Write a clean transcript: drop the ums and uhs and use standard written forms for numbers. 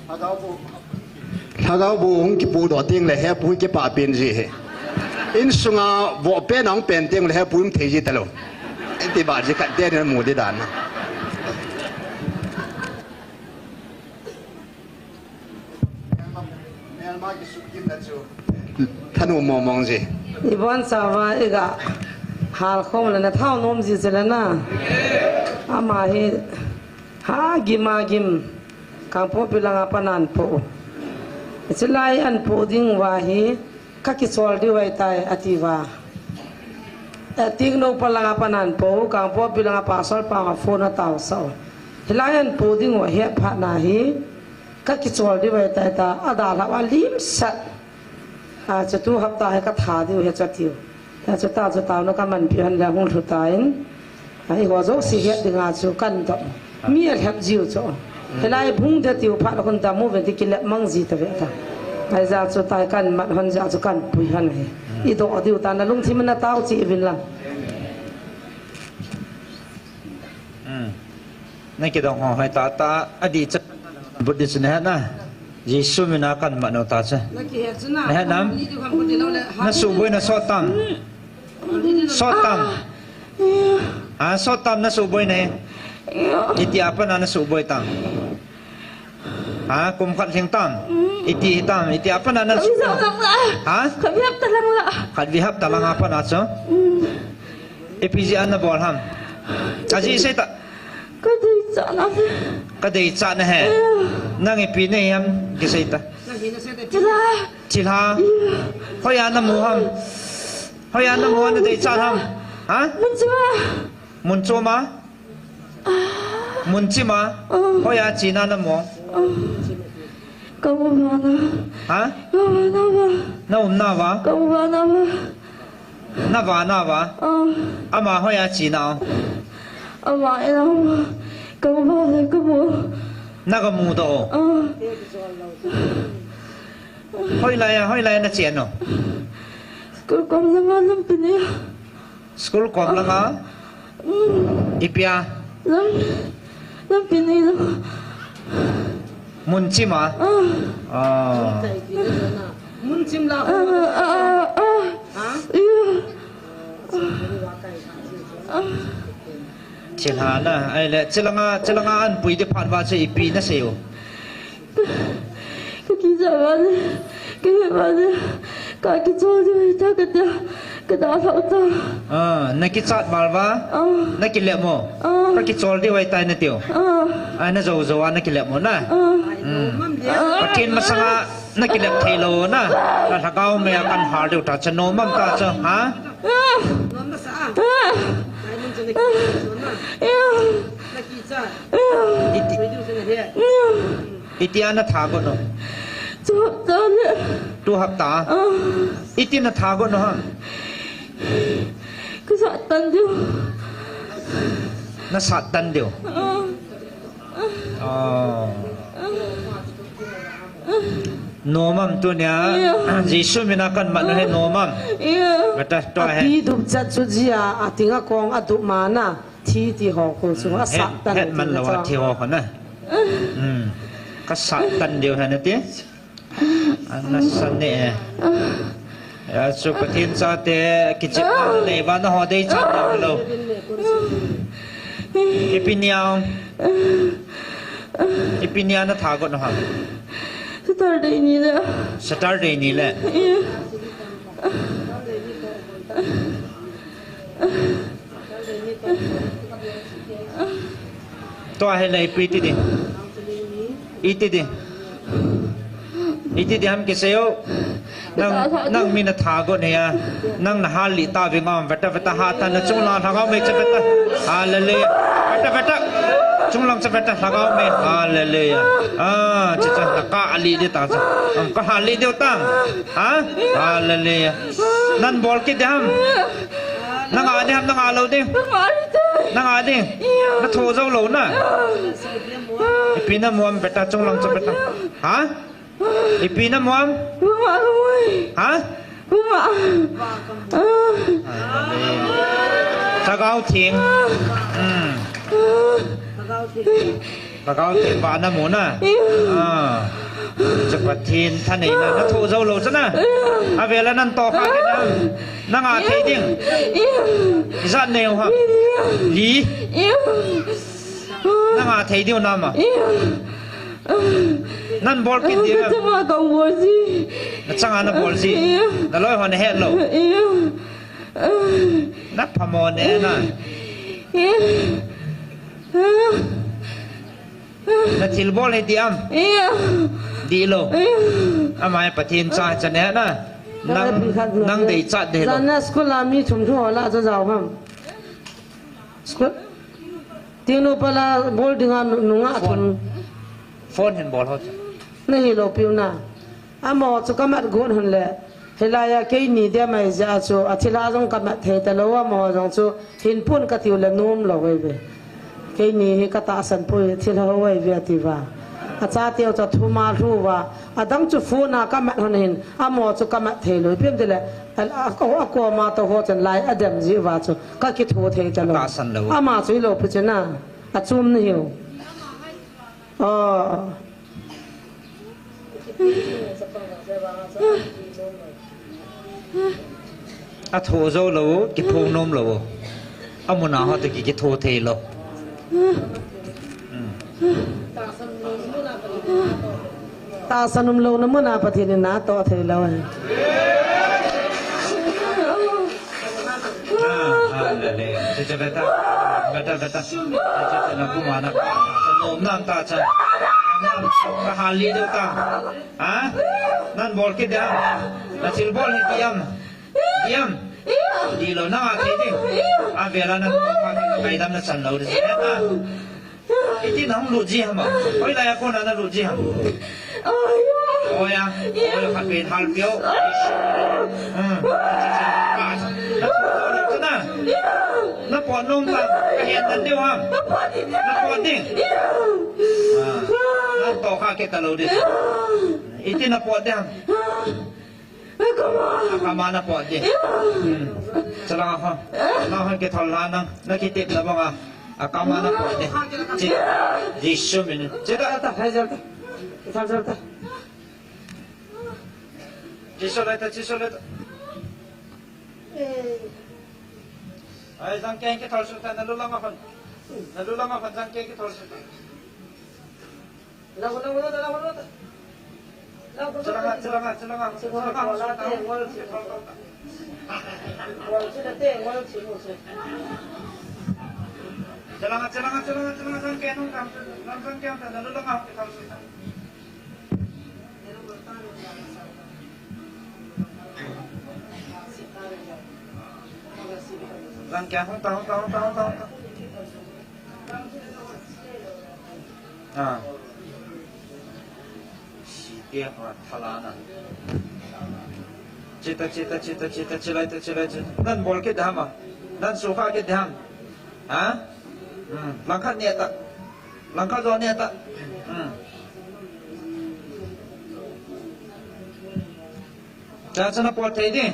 ถ้าเขาบูงกิปูดอติ้งเลยแฮปูกิปาเป็นสิอินสุงาวอเป็นน้องเป็นติ้งเลยแฮปูมเทจิตลอดอินติบาจิกัดเดนหมู่ดิดานท่านมองสิอีบ้านสาวอีกอะหาข้อมูลนะเท่านมสิเสร็จแล้วนะอามาเฮหากิมากิมกังพบเวลาปนันโปสลายอันโปดิ้งว่าเฮกักิสวลดีไว้ตายอธิวาติ้งนกพลังปนันโปกังพบเวลาปัสสาวะปังโฟนตาวสาวสลายอันโปดิ้งว่าเฮพานาเฮกักิสวลดีไว้ตายตาอาดาลาวาลิมสัตจะตู้หับตาให้กระถาดิวเฮจัดดิวแต่จะตาโนกมันเพียนแล้วหุ่นสุดท้ายไอ้หัวโจสิเฮดึงอาจูกันต่อมีอะไรหับจิวจ่อเฮลัยพุ่งจะดิวพระคนตามูเวนที่กิเลมังจีตะเวตาไอ้จะจุดตายกันมันหันจะจุกันปุยหันให้อีโตดิวตานะลุงที่มันน่าเต้าจีวินละนั่นก็ต้องให้ตาอดีตบุตรสินะนะเยซูมินากันมันเอาตาซะนะน้ำน่ะสูบไว้น่ะซอตัมซอตัมซอตัมน่ะสูบไว้ไหนอิติอาปะน่ะสูบไว้ตังกุมขัดเสียงตัมอิติอาปะน่ะสูบขัดวิหับตะลังละขัดวิหับตะลังapaน่ะซะเอพีจีอันน่ะบอลหัมอาจีเสตะก็ได้จัดนะก็ได้จัดนะฮะนั่งไอ้ปีนี่ฮัมกิเสตะจิลาเฮายานะมูฮัมเฮายานะมูฮัมได้จัดฮัมมุนจัวมุนจิมาเฮายาจีนานะมูก็บ่มานะนาวะก็บ่นะนาวะอามาเฮายาจีนาอามาเอลก็บ่เลยก็บ่那个木头会来那钱哦 school ความละงานลำปีนี้ school ความละงานอีเปียลำปีนี้แล้วมุนชิมามุนชิมลาเชลฮานะไอ้เละเจลังอันปุยเดผ่านว่าจะอีปีนะเสียวก็คิดว่าก็ว่าก็คิดว่าถ้าก็ได้ฟังตานักกิจจัดบาลวะนักกิเลมโมก็คิดโจลดีไว้ตายนะเตียวไอ้น่ะโจนักกิเลมโมนะปกินมาสังนักกิเลมเทโลนะแล้วถ้าเขาไม่อากันหาเดี๋ยวถ้าจะโนมั่งตาจะฮะอิติอานะทากโนตัวหับตาอิตินะทากโนฮะก็สัตตันเดียวน่ะสัตตันเดียวโนมัมตัวเนี้ยยิสุมินากันมันให้โนมัมก็จะตัวให้พี่ดูจัดสุดยาติงกองอดุมานะที่หอคุณสุภาษาตันมันละว่าที่หอคนนะก็สัตตันเดียวฮะนะเตี้ยอันนั้นสันเนี่ยสุปทินซาเตกิจการในบ้านหอได้จัดแล้วเราอีปีนี้น่ะทากดนะครับSaturday นี่แหละตัวให้เลยปีติดิอีติดิฮัมกิเซลนั่งมีนาทากดเนี่ยนั่งนาฮาลิตาวิงอมเวตหาตันจุงลางทางเอาไม่จะเวตฮาเลเลเวตจุงลางจะเวตทางเอาไม่ฮาเลเลจะนักกาอลีเดียตาจะก็ฮาลีเดียวตั้งฮาเลเลนั่นบอลกิดฮัมนั่งอาดิฮัมนั่งอาเราดินั่งอาดินั่งโทเจ้าเหล่าน่ะปีน้ำมันเวตจุงลางจะเวตอีปีน้ำมันถ้าเขาทิ้ง แล้วก็เต็มบานะหมูน่ะจะปะทินท่านนี่นะโทเจ้าโลซะนะอาเวลานั้นต่อข้ากันนะนั่งอาเทดิ้งอิสันเนียวฮะลีนั่งอาเทดิ้งน้ำอ่ะนั่นบอลกินเดียวนั่นช่างอันนั้นบอลสินั่นลอยหัวในเฮดโลนับพมรเนี่ยนะนัดทิลบอลให้ดีมดีโลอามาปะทินจ้าจะเนี่ยนะนั่งได้จัดเดโล จันนะสกุลามีชุมชนละจะจ้าวมั้งสกุลทิ้งนูปลาบอลดึงอันนุ่งอ่ะทุนโฟนเห็นบอลเขานี่โลปิวนะอาหมอสุกมัดกุนหันแหละเฮลายาเกนี่เดียไม่จะชูอาทิลาจงกมัดเทตโลว่าหมอจงชูหินปุ่นกติวเลนุ่มโลเวเบเกนี่ฮิกตาสันปุยทิลาเวเวติวาอาจารย์เตียวจะทุมารู้ว่าอาดังจูฟูนากมัดหันหินอาหมอสุกมัดเทโลเพียงเดลอากวมาตัวหัวจันไลอเดมจีวาชูก็คิดหัวเทตโลอามาช่วยโลพุจนะอาจุมนี่อยู่อ๋ออาโทโซโลกิพงนมโลอามุนาฮอตกิโทเทโลตาสนุมโลนมุนาปฏิเนนาโตเทโลจะเบต้าจะนักกุมานะสนุมนั่นตาจันก็หาลีเดียวตานั่นบอลคิดยังนั่นซิลบอลให้ดีดีโลน่าทีนี้เวลานั้นไปดำนั่นสันเราดิอีที่น้องรู้จีฮะมั้งโอ้ยแต่ยังคนนั้นรู้จีฮะโอ้ยขัดเป็นฮัลเปียวนับปอนนมตังเห็นนั่นเดียวฮะนับปอนดิ้งนับต่อข้าเกตาโลดิอีที่นับปอนดิ้งอามานับปอนดิ้งสลาฮะน้าฮะเกตทอลลานังนักกิติบนับบ้างอาคามานับปอนดิ้งจิชุมินจิตาตาให้จับตาจับตาจิโซเลตไอ้จังเก่งก็ทอดสุดแต่นั่นรู้ละมาฟันจังเก่งก็ทอดสุดแล้วจะละจังเก่งนู่นทำจังเก่งแต่นั่นรู้ละมาทอดสุดรังแกห้องตาสีเปียกว่าทลานะจิตนั่นบอลคิดทำนั่นโซฟาคิดทำหลังคาเนี่ยตะหลังคาโซนเนี่ยตะจะชนะปอดเทดิ